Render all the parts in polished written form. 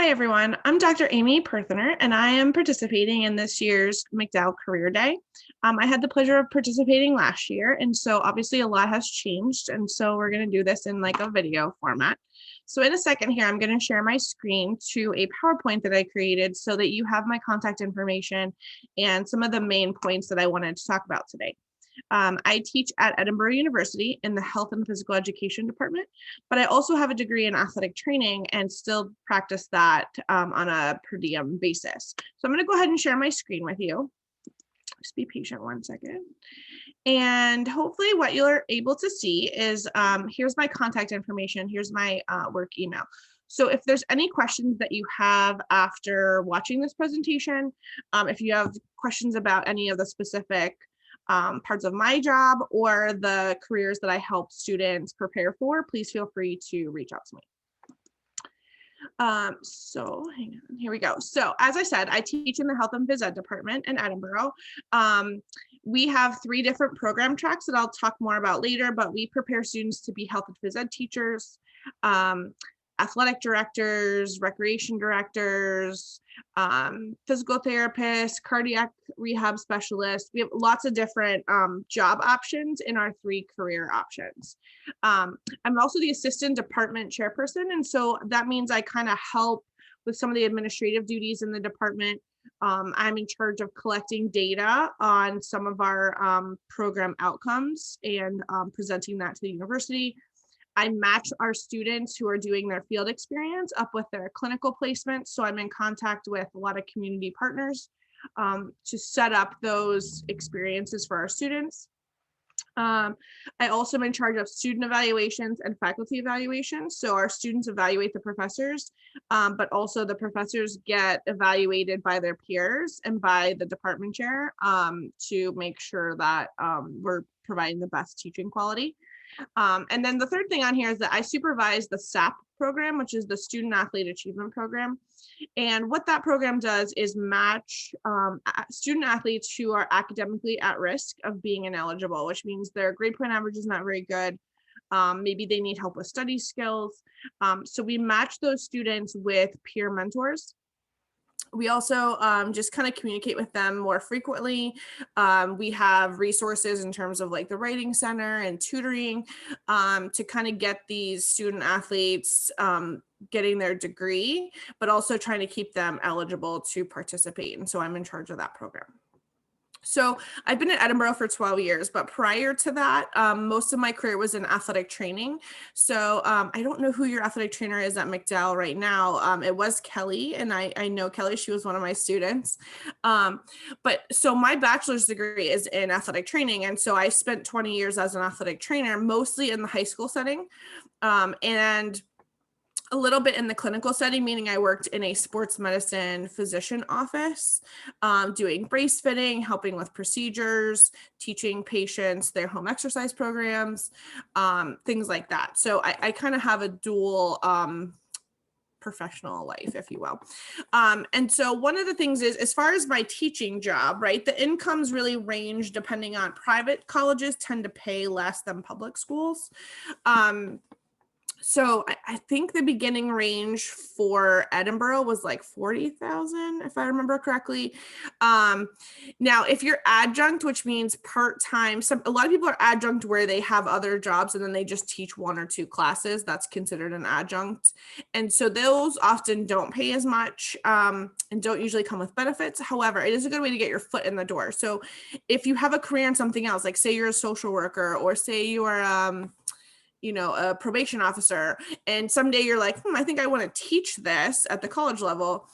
Hi, everyone. I'm Dr. Amy Perthner, and I am participating in this year's McDowell Career Day. I had the pleasure of participating last year, and so obviously a lot has changed, and so we're going to do this in like a video format. So in a second here, I'm going to share my screen to a PowerPoint that I created so that you have my contact information and some of the main points that I wanted to talk about today. I teach at Edinboro University in the Health and Physical Education Department, but I also have a degree in athletic training and still practice that on a per diem basis. So I'm going to go ahead and share my screen with you. Just be patient 1 second. And hopefully what you're able to see is here's my contact information. Here's my work email. So if there's any questions that you have after watching this presentation, if you have questions about any of the specific parts of my job or the careers that I help students prepare for, please feel free to reach out to me. So hang on, here we go. So as I said, I teach in the Health and Phys Ed department in Edinboro. We have 3 different program tracks that I'll talk more about later, but we prepare students to be health and phys ed teachers, athletic directors, recreation directors, physical therapists, cardiac rehab specialists. We have lots of different job options in our 3 career options. I'm also the assistant department chairperson, and so that means I kind of help with some of the administrative duties in the department. I'm in charge of collecting data on some of our program outcomes and presenting that to the university. I match our students who are doing their field experience up with their clinical placement. So I'm in contact with a lot of community partners to set up those experiences for our students. I also am in charge of student evaluations and faculty evaluations. So our students evaluate the professors, but also the professors get evaluated by their peers and by the department chair to make sure that we're providing the best teaching quality. And then the third thing on here is that I supervise the SAP program, which is the Student Athlete Achievement Program. And what that program does is match student athletes who are academically at risk of being ineligible, which means their grade point average is not very good. Maybe they need help with study skills. So we match those students with peer mentors. We also just kind of communicate with them more frequently. We have resources in terms of like the writing center and tutoring to kind of get these student athletes getting their degree, but also trying to keep them eligible to participate. And so I'm in charge of that program. So I've been at Edinboro for 12 years, but prior to that, most of my career was in athletic training. So I don't know who your athletic trainer is at McDowell right now. It was Kelly, and I know Kelly, she was one of my students. But so my bachelor's degree is in athletic training. And so I spent 20 years as an athletic trainer, mostly in the high school setting. And a little bit in the clinical setting, meaning I worked in a sports medicine physician office, doing brace fitting, helping with procedures, teaching patients their home exercise programs, things like that. So I kind of have a dual professional life, if you will. And so one of the things is, as far as my teaching job, right, the incomes really range depending on private colleges tend to pay less than public schools. So I think the beginning range for Edinboro was like 40,000, if I remember correctly. Now, if you're adjunct, which means part-time, a lot of people are adjunct where they have other jobs and then they just teach 1 or 2 classes. That's considered an adjunct. And so those often don't pay as much and don't usually come with benefits. However, it is a good way to get your foot in the door. So if you have a career in something else, like say you're a social worker or say you are a probation officer, and someday you're like, I think I want to teach this at the college level.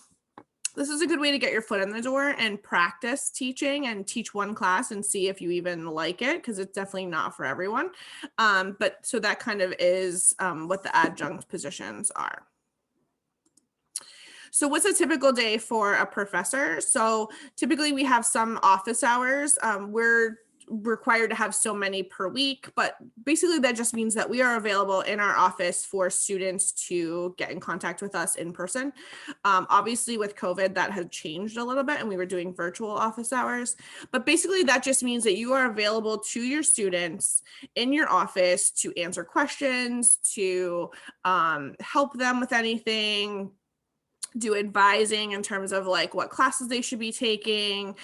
This is a good way to get your foot in the door and practice teaching and teach 1 class and see if you even like it, because it's definitely not for everyone. But so that kind of is what the adjunct positions are. So what's a typical day for a professor? So typically we have some office hours. We're required to have so many per week, but basically that just means that we are available in our office for students to get in contact with us in person. Obviously with COVID, that has changed a little bit and we were doing virtual office hours, but basically that just means that you are available to your students in your office to answer questions, to help them with anything, do advising in terms of like what classes they should be taking,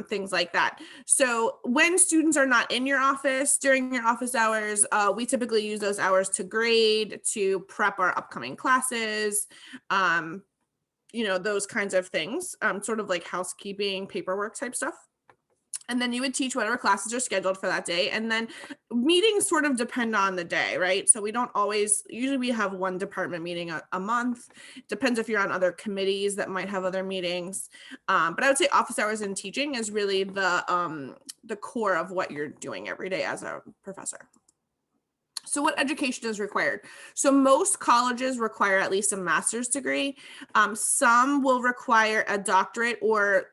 things like that. So when students are not in your office during your office hours, we typically use those hours to grade, to prep our upcoming classes, those kinds of things, sort of like housekeeping, paperwork type stuff. And then you would teach whatever classes are scheduled for that day. And then meetings sort of depend on the day, right? So we don't always, usually we have one department meeting a month. Depends if you're on other committees that might have other meetings. But I would say office hours and teaching is really the core of what you're doing every day as a professor. So what education is required? So most colleges require at least a master's degree. Some will require a doctorate, or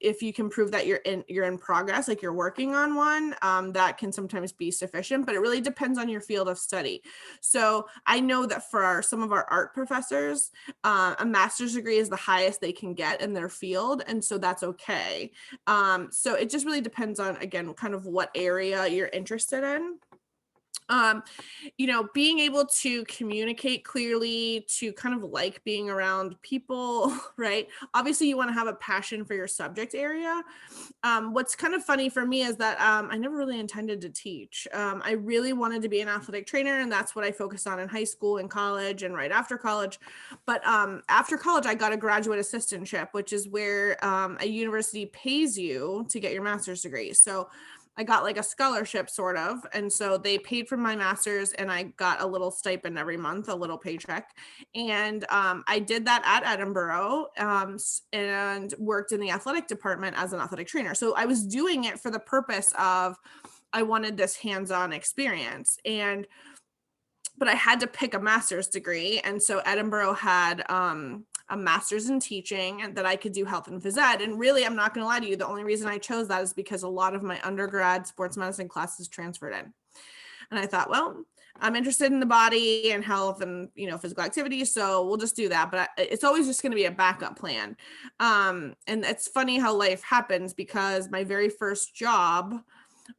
if you can prove that you're in progress, like you're working on one, that can sometimes be sufficient, but it really depends on your field of study. So I know that for some of our art professors, a master's degree is the highest they can get in their field. And so that's okay. So it just really depends on, again, kind of what area you're interested in. Being able to communicate clearly, to kind of like being around people, right? Obviously, you want to have a passion for your subject area. What's kind of funny for me is that I never really intended to teach. I really wanted to be an athletic trainer, and that's what I focused on in high school and college and right after college. But after college, I got a graduate assistantship, which is where a university pays you to get your master's degree. So I got like a scholarship sort of. And so they paid for my master's, and I got a little stipend every month, a little paycheck. And I did that at Edinboro, and worked in the athletic department as an athletic trainer. So I was doing it for the purpose of, I wanted this hands-on experience. But I had to pick a master's degree. And so Edinboro had a master's in teaching, and that I could do health and phys ed. And really, I'm not going to lie to you, the only reason I chose that is because a lot of my undergrad sports medicine classes transferred in. And I thought, well, I'm interested in the body and health and, physical activity, so we'll just do that. But it's always just going to be a backup plan. And it's funny how life happens, because my very first job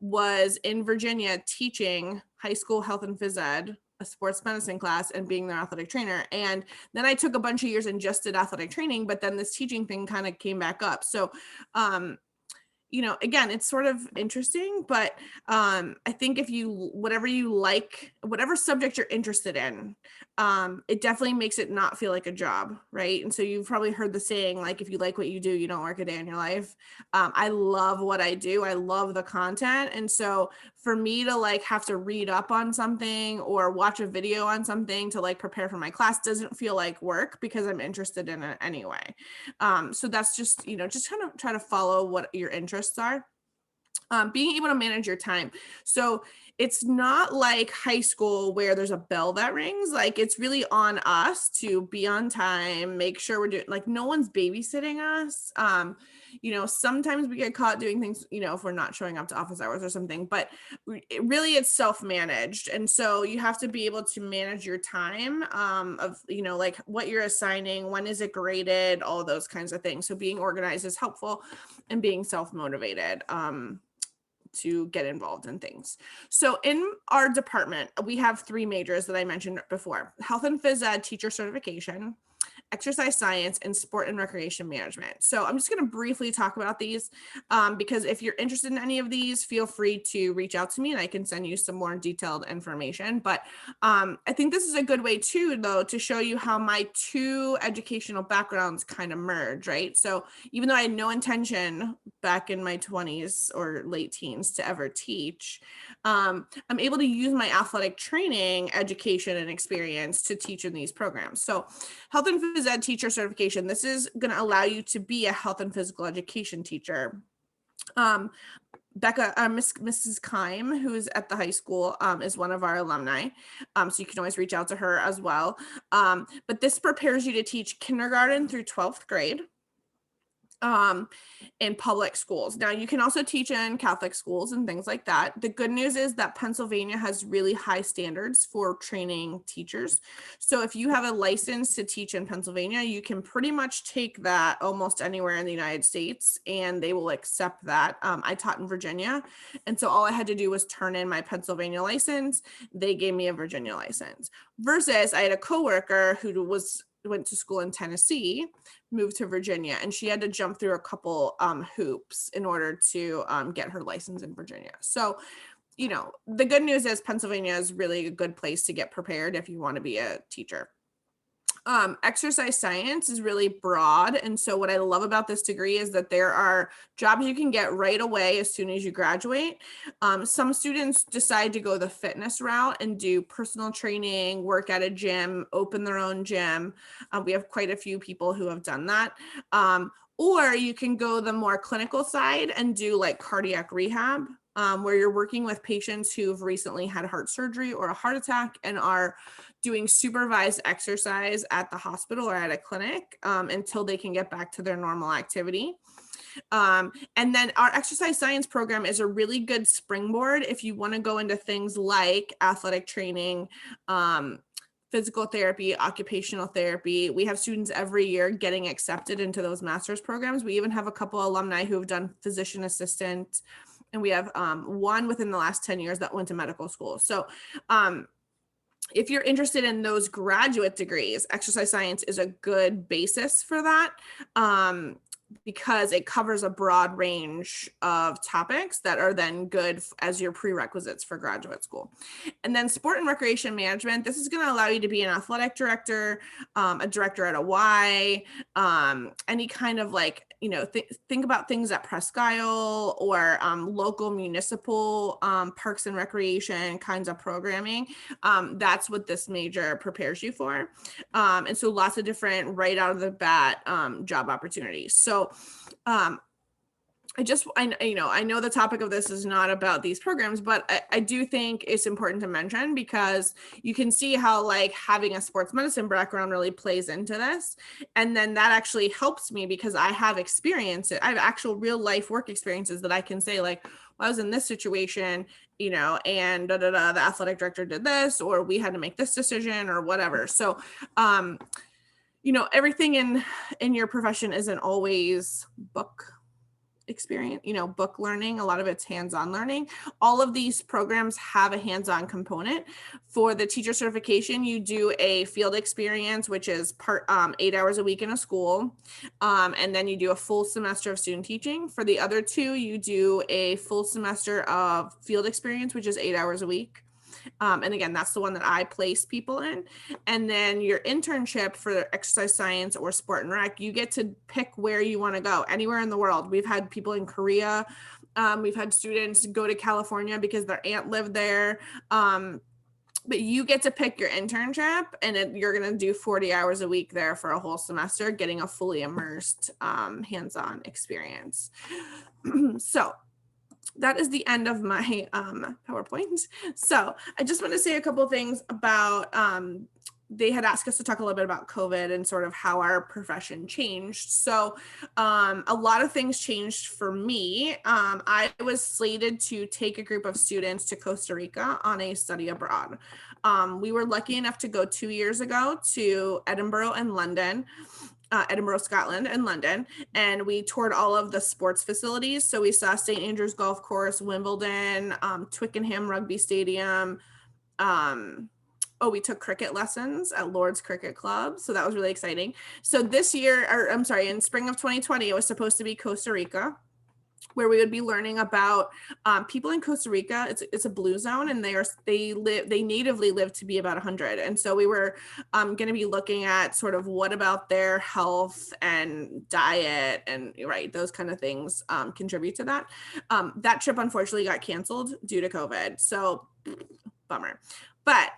was in Virginia teaching high school health and phys ed, a sports medicine class, and being their athletic trainer. And then I took a bunch of years and just did athletic training, but then this teaching thing kind of came back up. So, again, it's sort of interesting, but I think if whatever you like, whatever subject you're interested in, it definitely makes it not feel like a job, right? And so you've probably heard the saying, like, if you like what you do, you don't work a day in your life. I love what I do. I love the content. And so for me to like have to read up on something or watch a video on something to like prepare for my class doesn't feel like work, because I'm interested in it anyway. So that's just, just kind of try to follow what your interests are. Being able to manage your time. So it's not like high school where there's a bell that rings. Like, it's really on us to be on time, make sure we're doing, like, no one's babysitting us. Sometimes we get caught doing things, if we're not showing up to office hours or something, but it's self-managed. And so you have to be able to manage your time, of, like what you're assigning, when is it graded, all those kinds of things. So being organized is helpful, and being self-motivated, to get involved in things. So in our department, we have 3 majors that I mentioned before: health and phys ed teacher certification, exercise science, and sport and recreation management. So I'm just going to briefly talk about these, because if you're interested in any of these, feel free to reach out to me and I can send you some more detailed information. But I think this is a good way too, though, to show you how my 2 educational backgrounds kind of merge, right? So even though I had no intention back in my 20s or late teens to ever teach, I'm able to use my athletic training, education, and experience to teach in these programs. So health and phys ed teacher certification, this is going to allow you to be a health and physical education teacher. Becca, Mrs. Kime, who is at the high school, is one of our alumni. So you can always reach out to her as well. But this prepares you to teach kindergarten through 12th grade. In public schools. Now, you can also teach in Catholic schools and things like that. The good news is that Pennsylvania has really high standards for training teachers. So if you have a license to teach in Pennsylvania, you can pretty much take that almost anywhere in the United States, and they will accept that. I taught in Virginia, and so all I had to do was turn in my Pennsylvania license. They gave me a Virginia license. Versus I had a coworker who was went to school in Tennessee, moved to Virginia, and she had to jump through a couple hoops in order to get her license in Virginia. So, you know, the good news is Pennsylvania is really a good place to get prepared if you want to be a teacher. Exercise science is really broad. And so what I love about this degree is that there are jobs you can get right away as soon as you graduate. Some students decide to go the fitness route and do personal training, work at a gym, open their own gym. We have quite a few people who have done that. Or you can go the more clinical side and do like cardiac rehab, where you're working with patients who've recently had heart surgery or a heart attack and are doing supervised exercise at the hospital or at a clinic until they can get back to their normal activity. And then our exercise science program is a really good springboard if you want to go into things like athletic training, physical therapy, occupational therapy. We have students every year getting accepted into those master's programs. We even have a couple alumni who have done physician assistant, and we have one within the last 10 years that went to medical school. So if you're interested in those graduate degrees, exercise science is a good basis for that, because it covers a broad range of topics that are then good as your prerequisites for graduate school. And then sport and recreation management, this is going to allow you to be an athletic director, a director at a Y, any kind of like, you know, think about things at Presque Isle or local municipal parks and recreation kinds of programming. That's what this major prepares you for. And so lots of different right out of the bat job opportunities. So I know the topic of this is not about these programs, but I do think it's important to mention because you can see how like having a sports medicine background really plays into this. And then that actually helps me because I have experience. I have actual real life work experiences that I can say like, well, I was in this situation, you know, and the athletic director did this, or we had to make this decision or whatever. So, you know, everything in your profession isn't always book experience, you know, book learning. A lot of it's hands-on learning. All of these programs have a hands-on component. For the teacher certification, you do a field experience, which is 8 hours a week in a school. And then you do a full semester of student teaching. For the other two, you do a full semester of field experience, which is 8 hours a week. And again, that's the one that I place people in. And then your internship for exercise science or sport and rec, you get to pick where you want to go, anywhere in the world. We've had people in Korea. We've had students go to California because their aunt lived there. But you get to pick your internship, and you're going to do 40 hours a week there for a whole semester, getting a fully immersed hands-on experience. So that is the end of my PowerPoint. So I just want to say a couple of things about, they had asked us to talk a little bit about COVID and sort of how our profession changed. So a lot of things changed for me. I was slated to take a group of students to Costa Rica on a study abroad. We were lucky enough to go 2 years ago to Edinboro and London. Edinboro, Scotland, and London, and we toured all of the sports facilities. So we saw St. Andrews Golf Course, Wimbledon, Twickenham Rugby Stadium. We took cricket lessons at Lord's Cricket Club. So that was really exciting. So this year, in spring of 2020, it was supposed to be Costa Rica, where we would be learning about people in Costa Rica. It's a blue zone, and they natively live to be about 100. And so we were going to be looking at sort of what about their health and diet and those kind of things contribute to that. That trip unfortunately got canceled due to COVID. So bummer. But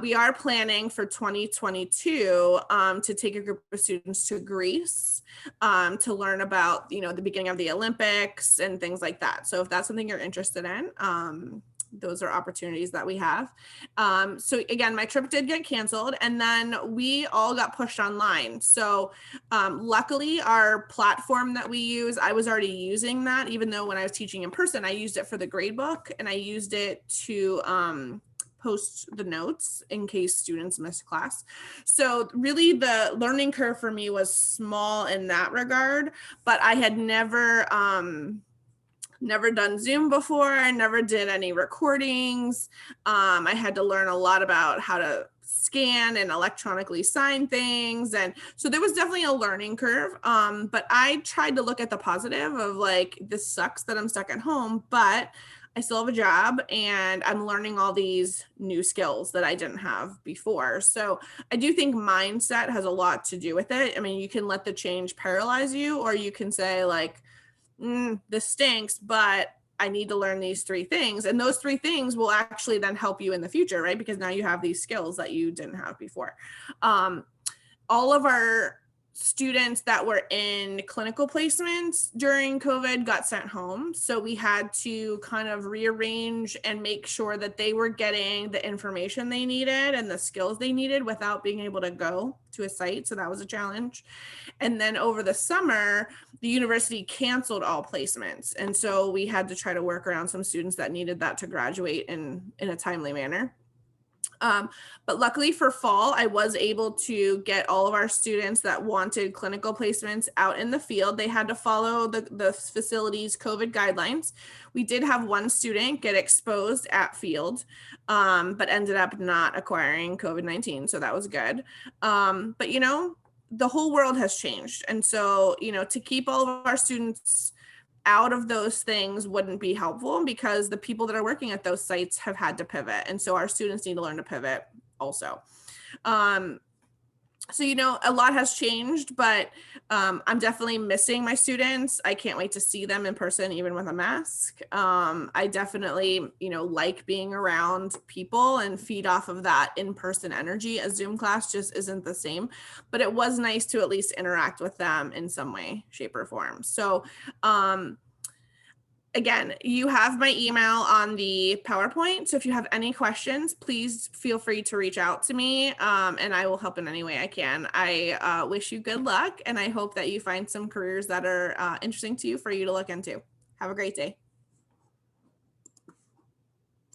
we are planning for 2022 to take a group of students to Greece to learn about, the beginning of the Olympics and things like that. So if that's something you're interested in, those are opportunities that we have. So again, my trip did get canceled, and then we all got pushed online. So luckily our platform that we use, I was already using that, even though when I was teaching in person, I used it for the grade book, and I used it to post the notes in case students missed class. So really the learning curve for me was small in that regard, but I had never done Zoom before. I never did any recordings. I had to learn a lot about how to scan and electronically sign things. And so there was definitely a learning curve. But I tried to look at the positive of like, this sucks that I'm stuck at home, but I still have a job and I'm learning all these new skills that I didn't have before. So I do think mindset has a lot to do with it. I mean, you can let the change paralyze you, or you can say like, this stinks, but I need to learn these 3 things. And those 3 things will actually then help you in the future, right? Because now you have these skills that you didn't have before. All of our students that were in clinical placements during COVID got sent home. So we had to kind of rearrange and make sure that they were getting the information they needed and the skills they needed without being able to go to a site. So that was a challenge. And then over the summer, the university canceled all placements. And so we had to try to work around some students that needed that to graduate in a timely manner. But luckily for fall, I was able to get all of our students that wanted clinical placements out in the field. They had to follow the facility's COVID guidelines. We did have one student get exposed at field, but ended up not acquiring COVID-19. So that was good. But you know, the whole world has changed. And so, you know, to keep all of our students out of those things wouldn't be helpful, because the people that are working at those sites have had to pivot. And so our students need to learn to pivot also. So, you know, a lot has changed, but I'm definitely missing my students. I can't wait to see them in person, even with a mask. I definitely, you know, like being around people and feed off of that in-person energy. A Zoom class just isn't the same, but it was nice to at least interact with them in some way, shape, or form. So, again, you have my email on the PowerPoint. So if you have any questions, please feel free to reach out to me, and I will help in any way I can. I wish you good luck, and I hope that you find some careers that are interesting to you for you to look into. Have a great day.